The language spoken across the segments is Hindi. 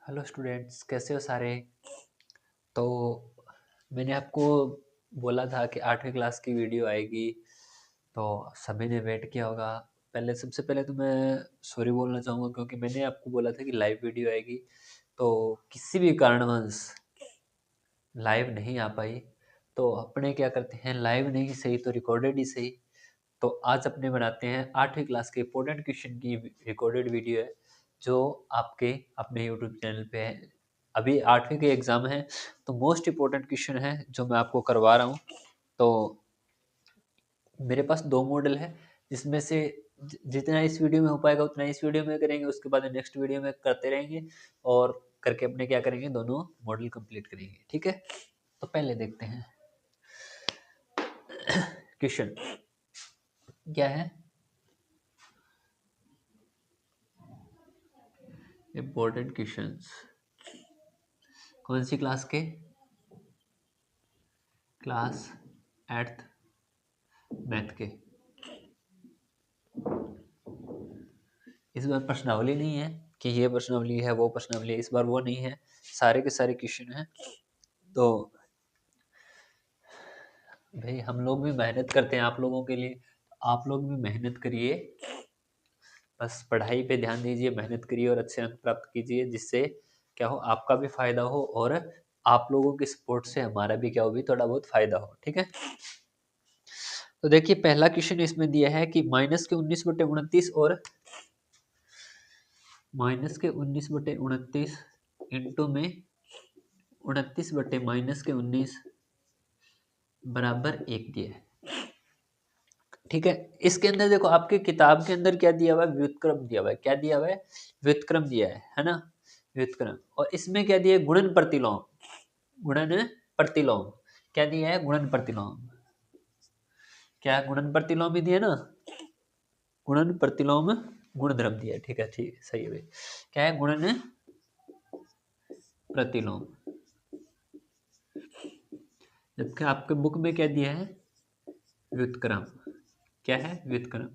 हेलो स्टूडेंट्स, कैसे हो सारे। तो मैंने आपको बोला था कि 8वीं क्लास की वीडियो आएगी, तो सभी ने वेट किया होगा। पहले सबसे पहले तो मैं सॉरी बोलना चाहूँगा, क्योंकि मैंने आपको बोला था कि लाइव वीडियो आएगी, तो किसी भी कारणवश लाइव नहीं आ पाई। तो अपने क्या करते हैं, लाइव नहीं सही तो रिकॉर्डेड ही सही। तो आज अपने बनाते हैं 8वीं क्लास के इम्पोर्टेंट क्वेश्चन की रिकॉर्डेड वीडियो है, जो आपके अपने यूट्यूब चैनल पे है। अभी 8वीं के एग्ज़ाम है, तो मोस्ट इम्पोर्टेंट क्वेश्चन है जो मैं आपको करवा रहा हूँ। तो मेरे पास 2 मॉडल है, जिसमें से जितना इस वीडियो में हो पाएगा उतना इस वीडियो में करेंगे, उसके बाद नेक्स्ट वीडियो में करते रहेंगे और करके अपने क्या करेंगे, दोनों मॉडल कंप्लीट करेंगे। ठीक है, तो पहले देखते हैं क्वेश्चन क्या है। इम्पोर्टेंट क्वेश्चंस कौन सी क्लास के? क्लास 8th मैथ के। इस बार प्रश्नावली नहीं है कि ये प्रश्नावली है वो प्रश्नावली है, इस बार वो नहीं है, सारे के सारे क्वेश्चन हैं। तो भाई हम लोग भी मेहनत करते हैं आप लोगों के लिए, आप लोग भी मेहनत करिए, बस पढ़ाई पे ध्यान दीजिए, मेहनत करिए और अच्छे अंक प्राप्त कीजिए, जिससे क्या हो, आपका भी फायदा हो और आप लोगों के सपोर्ट से हमारा भी क्या हो, भी थोड़ा बहुत फायदा हो। ठीक है, तो देखिए पहला क्वेश्चन इसमें दिया है कि -19/29 और -19/29 इंटू में 29/-19 बराबर 1 दिया है। ठीक है, इसके अंदर देखो आपकी किताब के अंदर क्या दिया हुआ है, व्युत्क्रम दिया हुआ है। क्या दिया हुआ है? व्युत्क्रम दिया है ना, व्युत्क्रम। और इसमें क्या दिया है? गुणन प्रतिलोम। गुणन प्रतिलोम क्या दिया है? गुणन प्रतिलोम। क्या गुणन प्रतिलोम ही दिया ना, गुणन प्रतिलोम गुणधर्म दिया है। ठीक है, ठीक सही है भाई। क्या है? गुणन प्रतिलोम। जबकि आपके बुक में क्या दिया है? व्युत्क्रम। क्या है? व्युत्क्रम।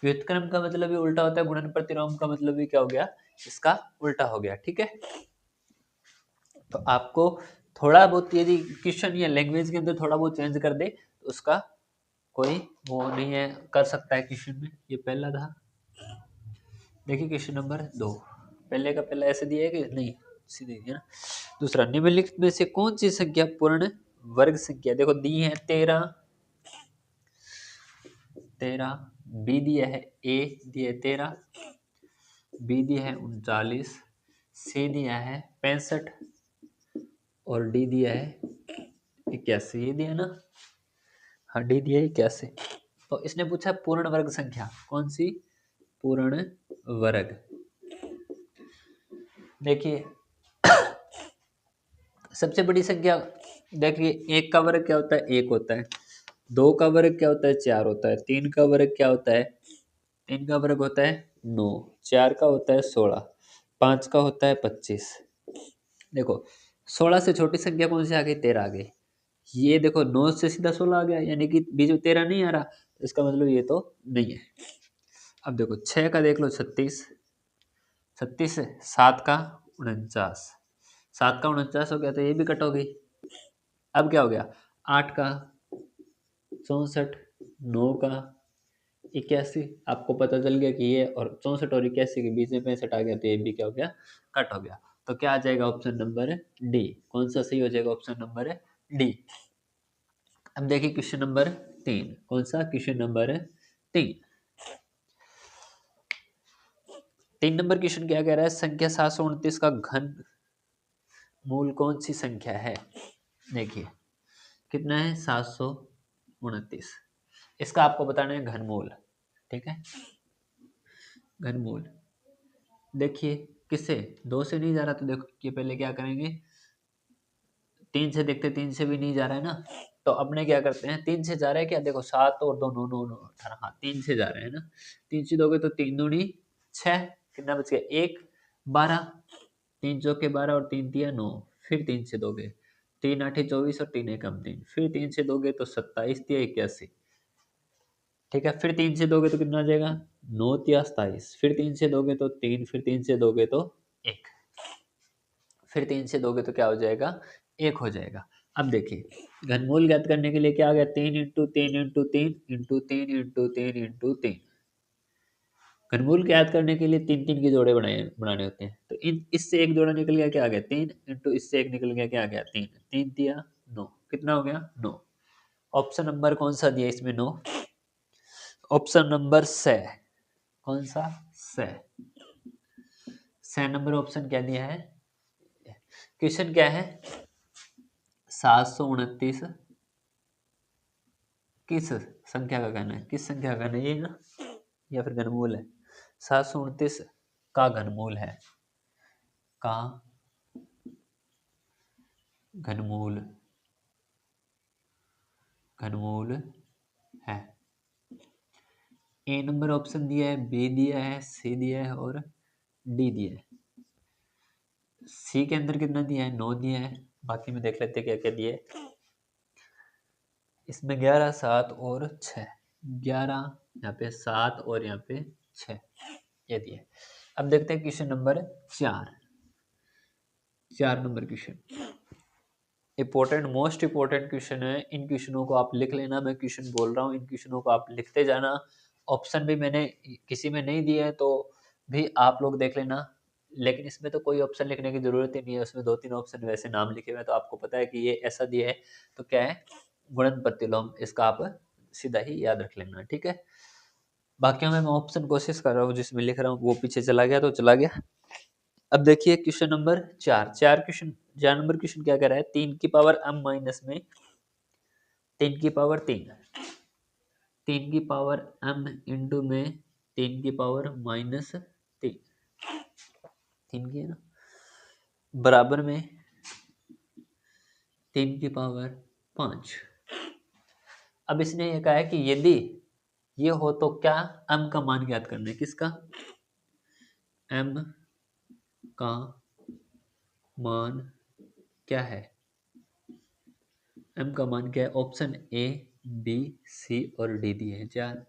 व्युत्क्रम का मतलब ये उल्टा होता है, गुणन प्रतिलोम का मतलब ये क्या हो गया? इसका उल्टा हो गया। ठीक है, तो आपको थोड़ा बहुत यदि क्वेश्चन या लैंग्वेज के अंदर थोड़ा बहुत चेंज कर दे तो उसका कोई वो नहीं है, कर सकता है क्वेश्चन में। ये पहला था। देखिए क्वेश्चन नंबर 2, पहले का पहला ऐसे दिया है कि नहीं, सीधे दिया ना। दूसरा, निम्नलिखित में से कौन सी संख्या पूर्ण वर्ग संख्या? देखो दी है 13, बी दिया है, ए दिया है 13, बी दिया है 39, सी दिया है 65 और डी दिया है 81। ये दिया ना, हाँ डी दिया है 81। तो इसने पूछा पूर्ण वर्ग संख्या कौन सी? पूर्ण वर्ग। देखिए सबसे बड़ी संख्या, देखिए एक का वर्ग क्या होता है? एक होता है। दो का वर्ग क्या होता है? 4 होता है। तीन का वर्ग क्या होता है? तीन का वर्ग होता है 9। चार का होता है 16। पाँच का होता है 25। देखो 16 से छोटी संख्या कौन सी आ गई? 13 आ गई। ये देखो 9 से सीधा 16 आ गया, यानी कि बीच में 13 नहीं आ रहा, इसका मतलब ये तो नहीं है। अब देखो 6 का देख लो 36, 36 है, 7 का 49, 7 का 49 हो गया तो ये भी कट हो गई। अब क्या हो गया? 8 का 64, 9 का 81। आपको पता चल गया कि ये और 64 और 81 के बीच में 65 आ गया, तो ये भी क्या हो गया? कट हो गया। तो क्या आ जाएगा? Option number D. कौन सा सही हो जाएगा? Option number D. अब देखिए क्वेश्चन नंबर 3। कौन सा? Question number 3। 3 नंबर क्वेश्चन क्या कह रहा है? संख्या 729 का घन मूल कौन सी संख्या है? देखिए कितना है? 729। इसका आपको बताना है घनमूल। ठीक है, घनमूल। देखिए किससे? 2 से नहीं जा रहा, तो देखो ये पहले क्या करेंगे, 3 से देखते, 3 से भी नहीं जा रहा है ना, तो अपने क्या करते हैं, 3 से जा रहा है क्या? देखो 7 और 2 9 9 18, हाँ 3 से जा रहे हैं ना। 3 से दोगे तो 3 दूनी 6, कितना बच गया? 1 12, 3 चौके 12 और 3 दिया 9। फिर 3 से दोगे, 3 8 24 और 3 एकम 3, फिर 3 से दोगे तो 27 दिया 81। ठीक है, फिर 3 से दोगे तो कितना आ जाएगा? 9 तिया 27, फिर 3 से दोगे तो 3, फिर 3 से दोगे तो 1। फिर 3 से दोगे तो क्या हो जाएगा, 1 हो जाएगा। अब देखिए घनमूल ज्ञात करने के लिए क्या आ गया, 3 into 3 into 3 into 3 into 3 into 3। घनमूल ज्ञात करने के लिए 3 के जोड़े बनाने होते हैं। तो इन इससे एक जोड़ा निकल गया, क्या आ गया 3 इंटू इससे एक निकल गया, क्या आ गया 3। 3 दिया 9, कितना हो गया 9। ऑप्शन नंबर कौन सा दिया इसमें 9, ऑप्शन नंबर से, कौन सा से, नंबर ऑप्शन क्या दिया है। क्वेश्चन क्या है, 729 किस संख्या का घन है, किस संख्या का घन है ये ना, या फिर घनमूल है। 729 का घनमूल है, का घनमूल, घनमूल है। ए नंबर ऑप्शन दिया है, बी दिया है, सी दिया है और डी दिया है। सी के अंदर कितना दिया है, 9 दिया है। बाकी में देख लेते हैं क्या क्या दिया है। इसमें 11 7 और 6, 11 यहाँ पे 7 और यहाँ पे 6 ये दिया है। अब देखते हैं question number 4 number question, important, most important question है। इन क्वेश्चनों को आप लिख लेना, मैं क्वेश्चन बोल रहा हूँ, इन क्वेश्चनों को आप लिखते जाना। ऑप्शन भी मैंने किसी में नहीं दिए हैं तो भी आप लोग देख लेना, लेकिन इसमें तो कोई ऑप्शन लिखने की जरूरत ही नहीं है, उसमें 2-3 ऑप्शन वैसे नाम लिखे हुए हैं तो आपको पता है कि ये ऐसा दिया है तो क्या है, गुणन प्रतिलोम, इसका आप सीधा ही याद रख लेना, ठीक है। बाकी मैं ऑप्शन कोशिश कर रहा हूँ, जिसमें लिख रहा हूँ वो पीछे चला गया तो चला गया। अब देखिए क्वेश्चन नंबर 4 नंबर क्वेश्चन क्या कह रहा है, 3 की पावर m माइनस में 3 की पावर 3, 3 की पावर m इंटू में 3 की पावर माइनस 3, 3 की है ना, बराबर में 3 की पावर 5। अब इसने ये कहा है कि यदि ये हो तो क्या, m का मान ज्ञात करना है, किसका, m का मान क्या है, m का मान क्या है, ऑप्शन ए बी सी और डी दिए हैं 4।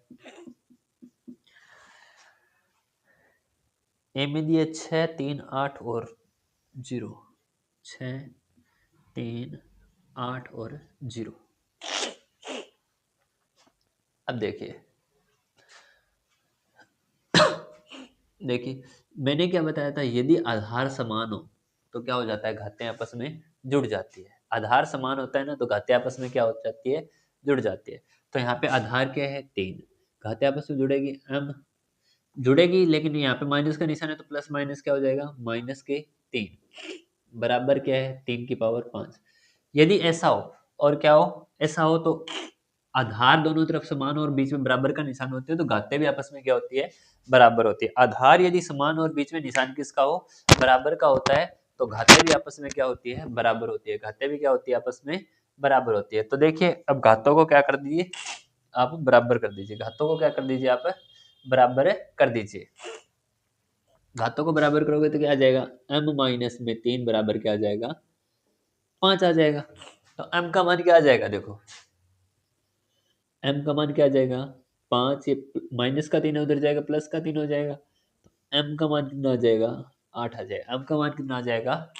ए में दिए 6 3 8 और 0, 6 3 8 और 0। अब देखिए देखिए मैंने क्या बताया था, यदि आधार समान हो तो क्या हो जाता है, घातें आपस में जुड़ जाती है। आधार समान होता है ना तो घातें आपस में क्या हो जाती है, जुड़ जाती है। तो यहाँ पे आधार क्या है 3, घातें आपस में जुड़ेगी, m जुड़ेगी, लेकिन यहाँ पे माइनस का निशान है तो प्लस माइनस क्या हो जाएगा, माइनस के 3, बराबर क्या है 3 की पावर 5। यदि ऐसा हो, और क्या हो, ऐसा हो तो आधार दोनों तरफ समान और बीच में बराबर का निशान होते हैं तो घातें भी आपस में क्या होती है, बराबर होती है। आधार यदि समान और बीच में निशान किसका हो, बराबर का होता है तो घातें भी आपस में क्या होती है, बराबर होती है। घातें भी क्या होती है, आपस में बराबर होती है। तो देखिए अब घातों को क्या कर दीजिए, आप बराबर कर दीजिए, घातों को क्या कर दीजिए, आप बराबर कर दीजिए। घातों को बराबर करोगे तो क्या आ जाएगा, m माइनस में 3 बराबर क्या आ जाएगा, 5 आ जाएगा। तो m का मान क्या आ जाएगा, देखो m का मान क्या आ जाएगा 5, ये माइनस का 3 उधर जाएगा, प्लस का 3 हो जाएगा, तो m का मान कितना आ जाएगा, 8 आ जाएगा। m का मान कितना आ जाएगा,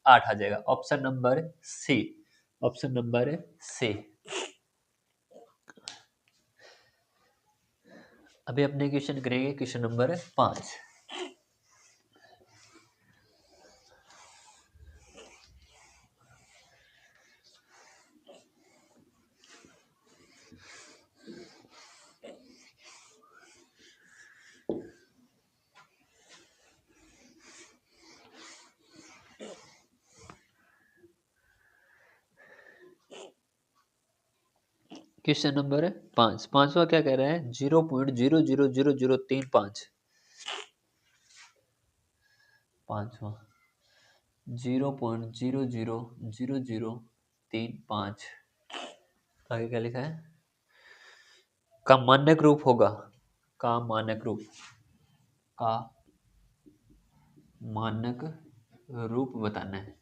8 आ जाएगा। Option number c, option number c. अभी अपने क्वेश्चन करेंगे क्वेश्चन नंबर 5। क्वेश्चन नंबर 5, पांचवा क्या कह रहा है, 0.000035, पांचवा 0.000035, आगे क्या लिखा है, का मानक रूप होगा, का मानक रूप, का मानक रूप बताना है,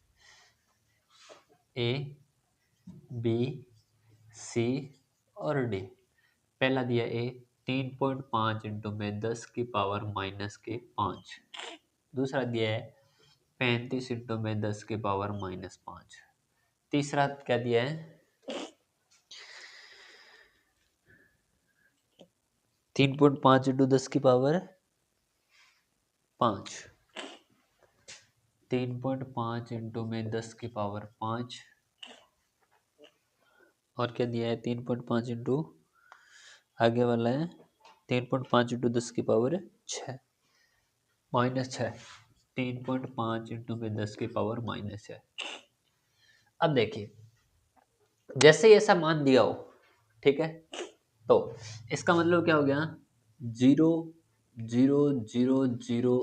ए बी सी और डी। पहला दिया ए, 3.5 इंटू में 10 की पावर माइनस के 5। दूसरा दिया है 35 इंटू में 10 की पावर -5। तीसरा क्या दिया है, 3.5 इंटू 10 की पावर 5। 3.5 इंटू में 10 की पावर 5। और क्या दिया है, 3.5 इंटू, आगे वाला है 3.5 इंटू 10 की पावर 6 -6। 3.5 इंटू में 10 की पावर -6। अब देखिए, जैसे ही ऐसा मान दिया हो, ठीक है, तो इसका मतलब क्या हो गया, 0 0 0 0,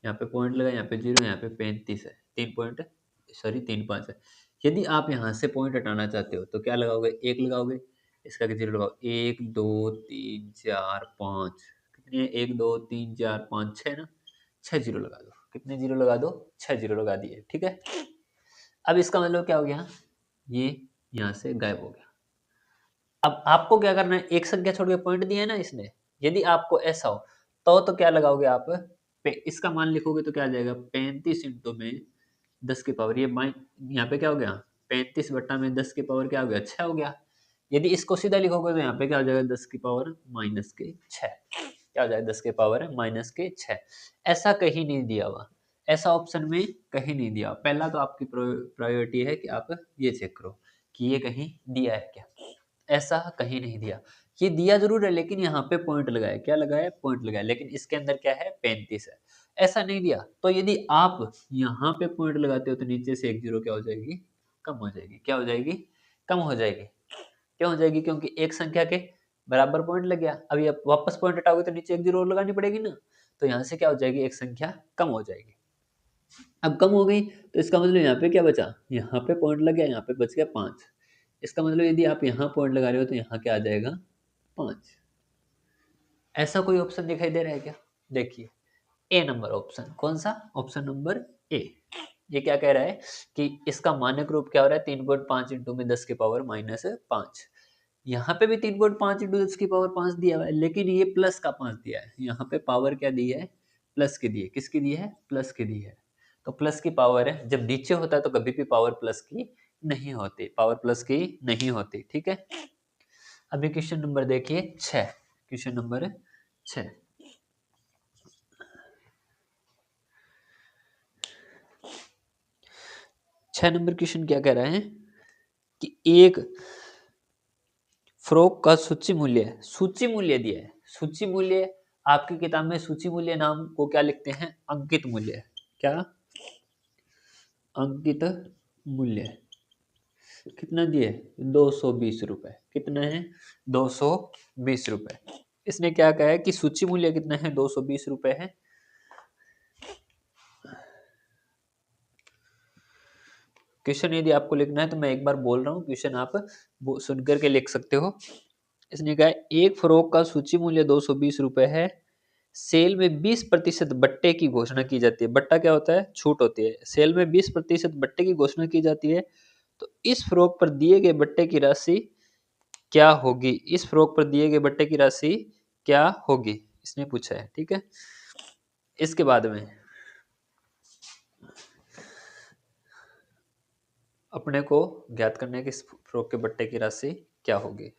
यहाँ पे पॉइंट लगा, यहाँ पे 0, यहाँ पे 35 है, 3.5 है। यदि आप यहाँ से पॉइंट हटाना चाहते हो तो क्या लगाओगे, 1 लगाओगे, इसका 0 लगाओ, 1 2 3 4 5, कितने, 1 2 3 4 5 6 ना, 6 जीरो लगा दो, कितने जीरो लगा दो, 6 जीरो लगा दिए, ठीक है। अब इसका मतलब क्या हो गया, ये यहाँ से गायब हो गया। अब आपको क्या करना है, एक संख्या छोड़ के पॉइंट दिया है ना इसने, यदि आपको ऐसा हो तो क्या लगाओगे आप, इसका मान लिखोगे तो क्या आ जाएगा, 35 इंटू में 10 की पावर, ये माइन, यहाँ पे क्या हो गया, 35 बट्टा में 10 की पावर क्या हो गया, 6 हो गया। यदि इसको सीधा लिखोगे तो यहाँ पे क्या हो जाएगा, 10 की पावर -6, क्या हो जाएगा, 10 की पावर -6। ऐसा कहीं नहीं दिया हुआ, ऐसा ऑप्शन में कहीं नहीं दिया। पहला तो आपकी प्रायोरिटी है कि आप ये चेक करो कि ये कहीं दिया है क्या, ऐसा कहीं नहीं दिया। ये दिया जरूर है लेकिन यहाँ पे पॉइंट लगाया, क्या लगाया, पॉइंट लगाया, लेकिन इसके अंदर क्या है, 35 है, ऐसा नहीं दिया। तो यदि आप यहाँ पे पॉइंट लगाते हो तो नीचे से एक जीरो क्या हो जाएगी, कम हो जाएगी, क्या हो जाएगी, कम हो जाएगी। क्यों हो जाएगी, क्योंकि एक संख्या के बराबर पॉइंट लग गया। अभी आप वापस पॉइंट हटाओगे तो नीचे एक जीरो और लगानी पड़ेगी ना, तो यहाँ से क्या हो जाएगी, एक संख्या कम हो जाएगी। अब कम हो गई तो इसका मतलब यहाँ पे क्या बचा, यहाँ पे पॉइंट लग गया, यहाँ पे बच गया 5। इसका मतलब यदि आप यहाँ पॉइंट लगा रहे हो तो यहाँ क्या आ जाएगा, 5। ऐसा कोई ऑप्शन दिखाई दे रहा है क्या, देखिए, ए नंबर ऑप्शन, कौन सा, ऑप्शन नंबर ए। ये क्या कह रहा है कि इसका मानक रूप क्या हो रहा है, 3.5 इंटू में 10 की पावर -5। यहाँ पे भी 3.5 इंटू 10 की पावर 5 दिया हुआ है, लेकिन ये प्लस का 5 दिया है। यहाँ पे पावर क्या दी है, प्लस की दी है, किसकी दी है, प्लस की दी है। तो प्लस की पावर है, जब नीचे होता है तो कभी भी पावर प्लस की नहीं होती, पावर प्लस की नहीं होती, ठीक है। अभी क्वेश्चन नंबर देखिए 6, क्वेश्चन नंबर 6। 6 नंबर क्वेश्चन क्या कह रहा है कि एक फ्रॉक का सूची मूल्य दिया है। सूची मूल्य आपकी किताब में सूची मूल्य नाम को क्या लिखते हैं, अंकित मूल्य, क्या, अंकित मूल्य। कितना दिए, 220 रुपए, कितना है, 220 रुपए। इसने क्या कहा है कि सूची मूल्य कितना है, 220 रुपए है। क्वेश्चन यदि आपको लिखना है तो मैं एक बार बोल रहा हूँ, क्वेश्चन आप सुन करके लिख सकते हो। इसने कहा है एक फ्रॉक का सूची मूल्य 220 रुपए है, सेल में 20% बट्टे की घोषणा की जाती है। बट्टा क्या होता है, छूट होती है। सेल में 20% बट्टे की घोषणा की जाती है, तो इस फ्रॉक पर दिए गए बट्टे की राशि क्या होगी, इस फ्रॉक पर दिए गए बट्टे की राशि क्या होगी, इसने पूछा है, ठीक है। इसके बाद में अपने को ज्ञात करना है कि इस फ्रॉक के बट्टे की राशि क्या होगी।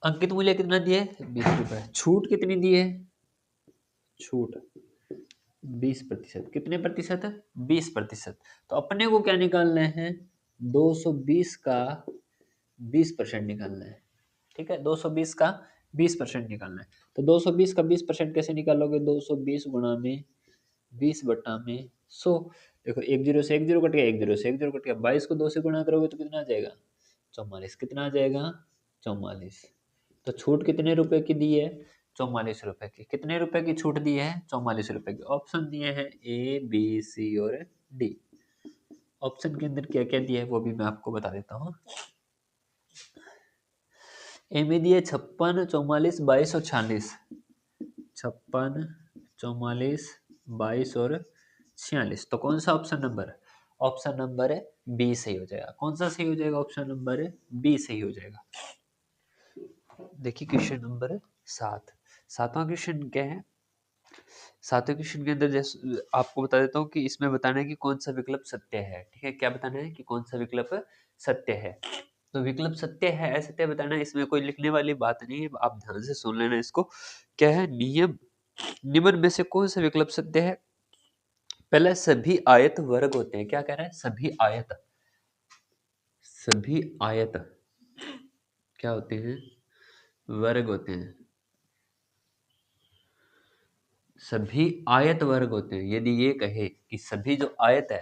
अंकित मूल्य कितना दिए, 20 रुपए। छूट कितनी दी है, छूट 20%, कितने प्रतिशत है, 20%। तो अपने को क्या निकालना है, 220 का 20% निकालना है, ठीक है। 220 का 20% निकालना है। तो 220 का 20% कैसे निकालोगे, 220 गुणा में 20 बट्टा में 100। देखो एक जीरो से एक जीरो कट गया, एक जीरो से एक जीरो कट गया, 22 को 2 से गुणा करोगे तो कितना आ जाएगा, 44। कितना आ जाएगा, 44। तो छूट कितने रुपए की दी है? 44 रुपए की। कितने रुपए की छूट दी है? 44 रुपए की। ऑप्शन दिए हैं ए, बी, सी और डी। ऑप्शन के अंदर क्या क्या दिया है वो भी मैं आपको बता देता हूँ। ए में दिए 56, 44, 22 और 46। 56, 44, 22 और 46। तो कौन सा ऑप्शन नंबर है? ऑप्शन नंबर है बी सही हो जाएगा। कौन सा सही हो जाएगा? ऑप्शन नंबर है बी सही हो जाएगा। देखिए क्वेश्चन नंबर 7। सातवां क्वेश्चन क्या है? सातवें क्वेश्चन के अंदर जैसे आपको बता देता हूँ कि इसमें बताना है कि कौन सा विकल्प सत्य है। ठीक है, क्या बताना है कि कौन सा विकल्प सत्य है। तो विकल्प सत्य है असत्य बताना है, इसमें कोई लिखने वाली बात नहीं है, आप ध्यान से सुन लेना इसको। क्या है? निम्न में से कौन सा विकल्प सत्य है? पहले सभी आयत वर्ग होते हैं। क्या कह रहा है? सभी आयत क्या होते हैं? वर्ग होते हैं। सभी आयत वर्ग होते हैं। यदि ये कहे कि सभी जो आयत है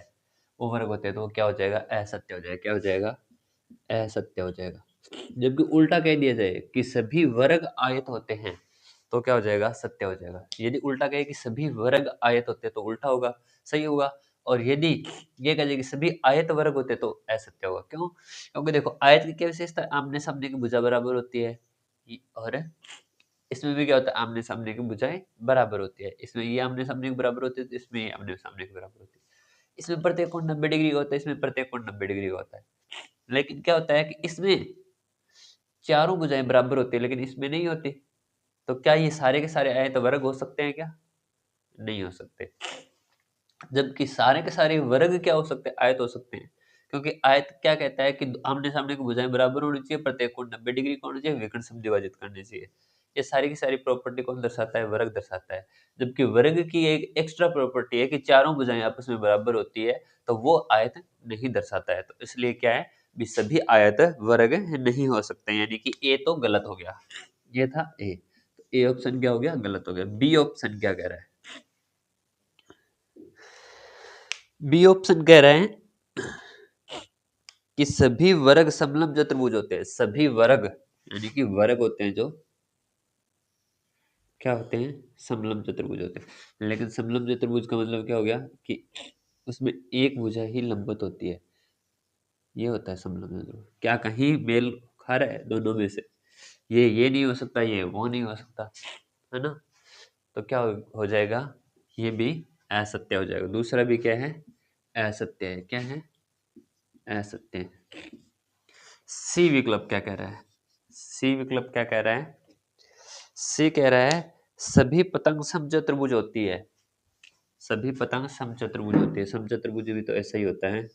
वो वर्ग होते हैं तो वो क्या हो जाएगा? असत्य हो जाएगा। क्या हो जाएगा? असत्य हो जाएगा। जबकि उल्टा कह दिया जाए कि सभी वर्ग आयत होते हैं तो क्या हो जाएगा? सत्य हो जाएगा। यदि उल्टा कहे कि सभी वर्ग आयत होते हैं तो उल्टा होगा, सही होगा। और यदि ये कहे कि सभी आयत वर्ग होते तो असत्य होगा। क्यों? क्योंकि देखो आयत की क्या विशेषता है? आमने सामने की भुजा बराबर होती है। और इसमें भी क्या होता है? आमने सामने की भुजाएं बराबर होती है। इसमें ये आमने सामने के बराबर होती है तो इसमें ये आमने सामने के बराबर होती है। इसमें प्रत्येक कोण 90 डिग्री का होता है, इसमें प्रत्येक कोण 90 डिग्री का होता है। लेकिन क्या होता है कि इसमें चारों भुजाएं बराबर होती है लेकिन इसमें नहीं होती। तो क्या ये सारे के सारे आयत वर्ग हो सकते हैं क्या? नहीं हो सकते। जबकि सारे के सारे वर्ग क्या हो सकते हैं? आयत हो सकते हैं। क्योंकि आयत क्या कहता है कि आमने सामने की भुजाएं बराबर होनी चाहिए, प्रत्येक कोण 90 डिग्री का होना चाहिए, विकर्ण समद्विभाजित करने चाहिए। ये सारी की सारी प्रॉपर्टी कौन दर्शाता है? वर्ग दर्शाता है। जबकि वर्ग की एक एक्स्ट्रा प्रॉपर्टी है कि चारों भुजाएं आपस में बराबर होती है, तो वो आयत नहीं दर्शाता है। तो इसलिए क्या है? भी सभी आयत वर्ग नहीं हो सकते, यानी कि ए तो गलत हो गया। ये था ए, तो ए ऑप्शन क्या हो गया? गलत हो गया। बी ऑप्शन क्या कह रहा है? बी ऑप्शन कह रहे हैं कि सभी वर्ग समलंब चतुर्भुज होते हैं। सभी वर्ग यानी कि वर्ग होते हैं जो क्या होते हैं? समलंब चतुर्भुज होते हैं। लेकिन समलंब चतुर्भुज का मतलब क्या हो गया कि उसमें एक भुजा ही लंबवत होती है। ये होता है समलंब चतुर्भुज। क्या कहीं मेल खा रहा है दोनों में से? ये नहीं हो सकता, ये वो नहीं हो सकता, है ना? तो क्या हो जाएगा? ये भी असत्य हो जाएगा। दूसरा भी क्या है? असत्य है। क्या है? असत्य है। सी विकल्प क्या कह रहा है? सी विकल्प क्या कह रहा है? सी कह रहा है सभी पतंग समचतुर्भुज होती है। सभी पतंग समचतुर्भुज होती है। समचतुर्भुज भी तो ऐसा ही होता है,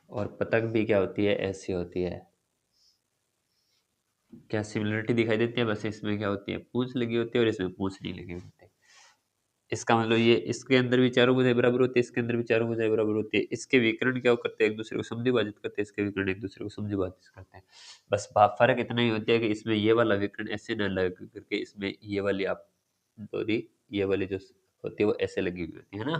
और पतंग भी क्या होती है? ऐसी होती है। क्या सिमिलरिटी दिखाई देती है? बस इसमें क्या होती है? पूंछ लगी होती है और इसमें पूंछ नहीं लगी होती। इसका मतलब ये इसके अंदर भी चारों भुजाएं बराबर होती है, इसके अंदर भी चारों भुजाएं बराबर होती है। इसके विकर्ण क्या करते हैं? एक दूसरे को समद्विभाजित करते हैं, इसके विकर्ण एक दूसरे को समद्विभाजित करते हैं। बस फर्क इतना ही होता है कि इसमें ये वाला विकर्ण ऐसे न लग करके इसमें ये वाली आप डोरी, ये वाली जो होती है वो ऐसे लगी हुई होती है ना।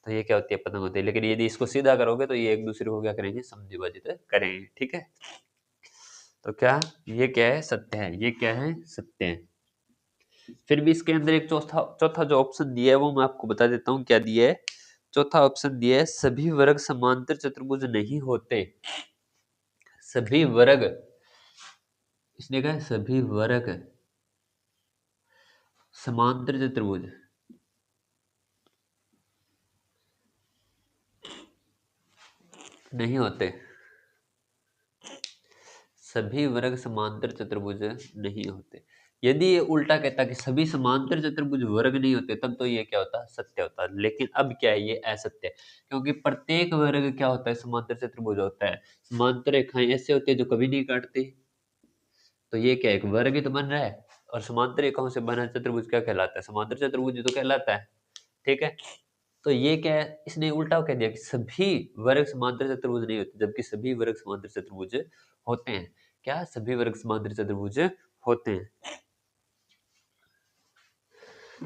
तो ये क्या होती है? पतंग होती है। लेकिन यदि इसको सीधा करोगे तो ये एक दूसरे को क्या करेंगे? समद्विभाजित करेंगे। ठीक है, तो क्या ये क्या है? सत्य है। ये क्या है? सत्य है। फिर भी इसके अंदर एक चौथा चौथा जो ऑप्शन दिया है वो मैं आपको बता देता हूँ क्या दिया है। चौथा ऑप्शन दिया है सभी वर्ग समांतर चतुर्भुज नहीं होते। सभी वर्ग, इसने कहा सभी वर्ग समांतर चतुर्भुज नहीं होते। सभी वर्ग समांतर चतुर्भुज नहीं होते। यदि ये उल्टा कहता कि सभी समांतर चतुर्भुज वर्ग नहीं होते तब तो ये क्या होता? सत्य होता। लेकिन अब क्या है? ये असत्य है। क्योंकि प्रत्येक वर्ग क्या होता है? समांतर चतुर्भुज होता है। समांतर रेखाएं ऐसे होती है जो कभी नहीं काटती। तो ये क्या है? एक वर्ग ही तो बन रहा है। और समांतर रेखाओं से बना चतुर्भुज क्या कहलाता है? समांतर चतुर्भुज ही तो कहलाता है। ठीक है, तो ये क्या है? इसने उल्टा कह दिया कि सभी वर्ग समांतर चतुर्भुज नहीं होते, जबकि सभी वर्ग समांतर चतुर्भुज होते हैं। क्या? सभी वर्ग समांतर चतुर्भुज होते हैं।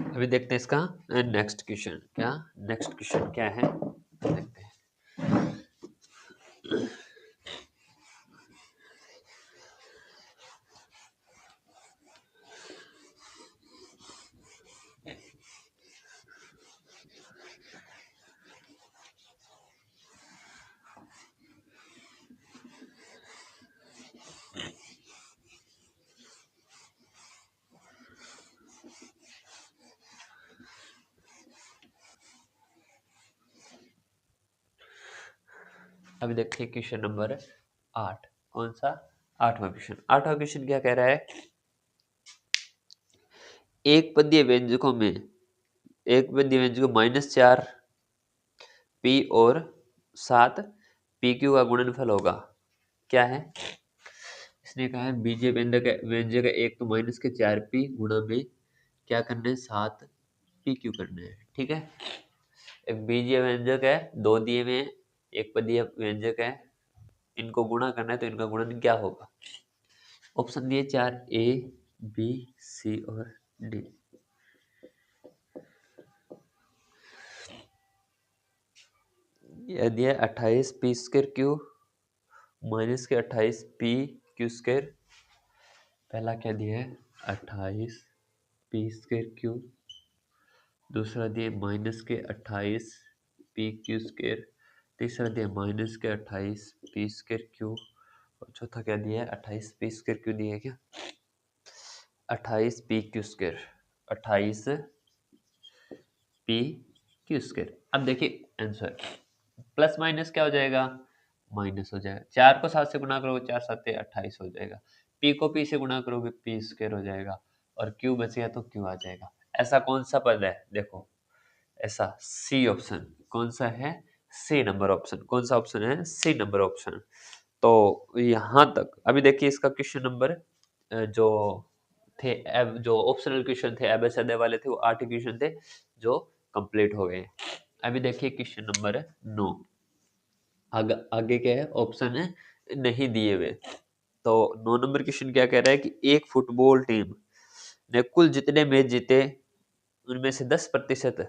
अभी देखते हैं इसका नेक्स्ट क्वेश्चन। क्या नेक्स्ट क्वेश्चन क्या है देखते हैं। अभी देखिए क्वेश्चन नंबर 8। कौन सा? 8वां क्वेश्चन। 8वां क्वेश्चन क्या कह रहा है? एक पदीय व्यंजकों में -4 पी और 7 पी क्यू का गुणनफल होगा। क्या है? इसने कहा है बीजीय व्यंजक है एक, तो -4 पी गुणा में क्या करना है? 7 पी क्यू करना है। ठीक है, एक बीजीय व्यंजक है, दो दिए हुए हैं, एक पदीय व्यंजक है, इनको गुणा करना है, तो इनका गुणन क्या होगा? ऑप्शन दिए 4, ए बी सी और डी। यह दिया 28 पी स्क्वायर क्यू माइनस के 28 पी क्यू स्क्वायर। पहला क्या दिया है? 28 पी स्क्वायर क्यू। दूसरा दिया माइनस के 28 पी क्यू स्क्वायर। तीसरा दिया माइनस के 28 पी स्क्वायर क्यू। और चौथा क्या दिया है? 28 पी स्क्वायर क्यू दिया है। क्या? 28 P Q square, 28 P Q square. अब देखिए आंसर, प्लस माइनस क्या हो जाएगा? माइनस हो जाएगा। 4 को 7 से गुणा करोगे, 4 7 28 हो जाएगा। पी को पी से गुणा करोगे, पी स्क्वायर हो जाएगा। और क्यू बच गया तो क्यू आ जाएगा। ऐसा कौन सा पद है? देखो, ऐसा सी ऑप्शन। कौन सा है? C number option. कौन सा ऑप्शन है? C number option. तो यहां तक अभी देखिए इसका क्वेश्चन नंबर जो थे, जो ऑप्शनल क्वेश्चन थे एबेसडे वाले थे, वो 8 क्वेश्चन थे जो कंप्लीट हो गए। अभी देखिए क्वेश्चन नंबर 9। आगे क्या है? ऑप्शन है नहीं दिए हुए। तो 9 नंबर क्वेश्चन क्या कह रहा है कि एक फुटबॉल टीम ने कुल जितने मैच जीते उनमें से 10%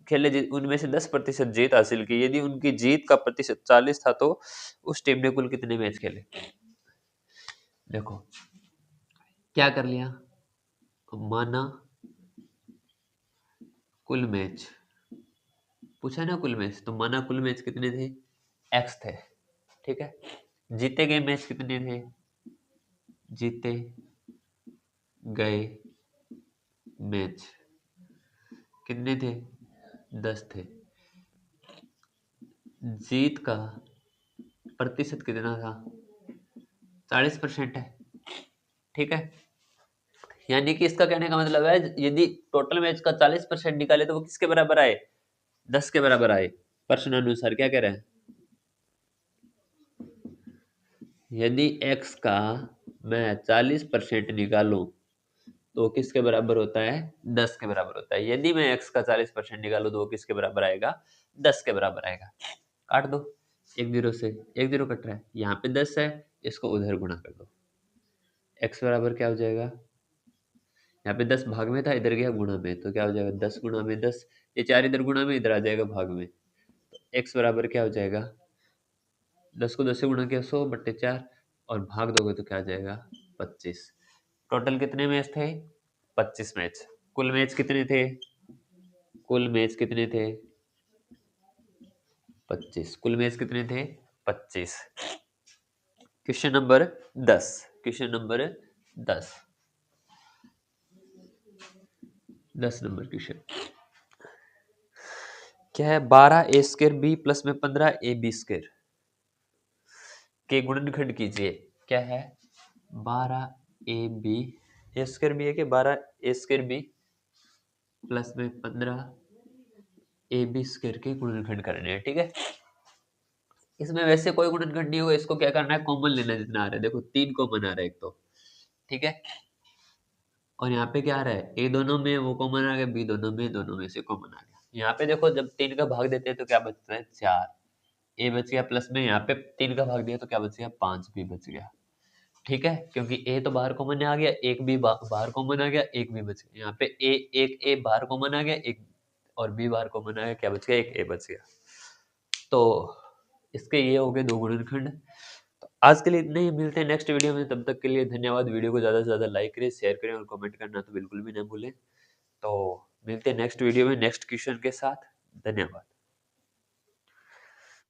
खेले, उनमें से 10% जीत हासिल की। यदि उनकी जीत का प्रतिशत 40 था तो उस टीम ने कुल कितने मैच खेले? देखो क्या कर लिया, माना कुल मैच पूछा ना, कुल मैच, तो माना कुल मैच कितने थे? एक्स थे। ठीक है, जीते गए मैच कितने थे? जीते गए मैच कितने थे? 10 थे। जीत का प्रतिशत कितना था? 40% है। ठीक है, यानी कि इसका कहने का मतलब है यदि टोटल मैच का 40% निकाले तो वो किसके बराबर आए? 10 के बराबर आए। प्रश्न अनुसार क्या कह रहे हैं? यदि x का मैं 40% निकालूं तो किसके बराबर होता है? 10 के बराबर होता है। यदि मैं x का 40% निकालूं तो वो किसके बराबर आएगा? 10 के बराबर आएगा। काट दो, एक जीरो से एक जीरो कट रहा है, यहाँ पे 10 है, इसको उधर गुणा कर दो। x बराबर क्या हो जाएगा? यहाँ पे 10 भाग में था, इधर गया गुणा में, तो क्या हो जाएगा? 10 गुणा में 10, ये 4 इधर गुणा में, इधर आ जाएगा भाग में। तो x बराबर क्या हो जाएगा? 10 को 10 से गुणा किया 100/4, और भाग दोगे तो क्या आ जाएगा? 25। टोटल कितने मैच थे? 25 मैच। कुल मैच कितने थे? कुल मैच कितने थे? 25। कुल मैच कितने थे? 25। Question number 10। Question number 10। 10 number question क्या है? 12a² b प्लस में 15ab² के गुणनखंड कीजिए। क्या है? 12ab a² b है कि 12a² b प्लस में 15ab² के गुणनखंड करने हैं। ठीक है, इसमें वैसे कोई गुणनखंड नहीं होगा, इसको क्या करना है? कॉमन लेना जितना आ रहा है। देखो 3 कॉमन आ रहा है एक तो। ठीक है, और यहाँ पे क्या आ रहा है? ए दोनों में वो कॉमन आ गया, बी दोनों में से कॉमन आ गया। यहाँ पे देखो जब 3 का भाग देते हैं तो क्या बचता है? 4। ए बच गया, प्लस में यहाँ पे 3 का भाग दिया तो क्या बच गया? 5 भी बच गया। ठीक है, क्योंकि ए तो बाहर कॉमन आ गया, एक बी बाहर कॉमन आ गया, एक बी बच गया। यहाँ पे एक ए बाहर कॉमन आ गया, एक और बी बाहर कॉमन आ गया, क्या बच गया? एक ए बच गया। तो इसके ये हो गए 2 गुणनखंड। तो आज के लिए इतने ही, मिलते हैं नेक्स्ट वीडियो में। तब तक के लिए धन्यवाद। वीडियो को ज़्यादा से ज़्यादा लाइक करें, शेयर करें और कमेंट करना तो बिल्कुल भी ना भूलें। तो मिलते हैं नेक्स्ट वीडियो में नेक्स्ट क्वेश्चन के साथ। धन्यवाद।